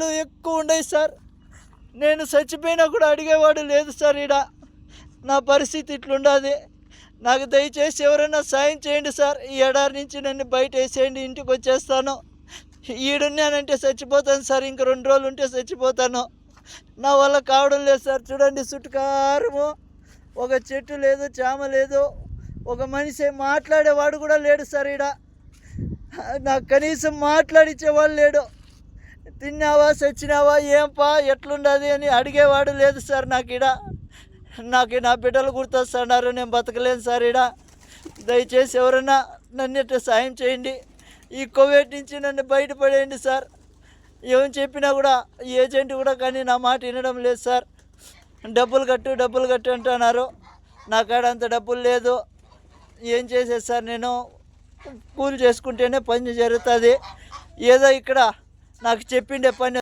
రోగాలు ఎక్కువ ఉన్నాయి సార్. నేను చచ్చిపోయినా కూడా అడిగేవాడు లేదు సార్. నా పరిస్థితి ఇట్లుండాది. నాకు దయచేసి ఎవరైనా సాయం చేయండి సార్. ఈ ఎడారి నుంచి నన్ను బయట వేసేయండి, ఇంటికి వచ్చేస్తాను. ఈడున్నానంటే చచ్చిపోతాను సార్. ఇంక 2 రోజులు ఉంటే చచ్చిపోతాను. నా వల్ల కావడం లేదు సార్. చూడండి, చుట్టుకారము ఒక చెట్టు లేదు, చేమ లేదు, ఒక మనిషి మాట్లాడేవాడు కూడా లేడు సార్. నాకు కనీసం మాట్లాడించేవాడు లేడు. తిన్నావా, చచ్చినావా, ఏంపా, ఎట్లుండదు అని అడిగేవాడు లేదు సార్. నాకు నా బిడ్డలు గుర్తొస్తున్నారు. నేను బతకలేను సార్. దయచేసి ఎవరైనా నన్ను సాయం చేయండి. ఈ కోవిడ్ నుంచి నన్ను బయటపడేయండి సార్. ఏం చెప్పినా కూడా ఏజెంట్ కూడా కానీ నా మాట వినడం లేదు సార్. డబ్బులు కట్టు అంటున్నారు. నా కాడ అంత డబ్బులు లేదు. ఏం చేసేది సార్? నేను కూలి చేసుకుంటేనే పని జరుగుతుంది. ఏదో ఇక్కడ నాకు చెప్పిండే పని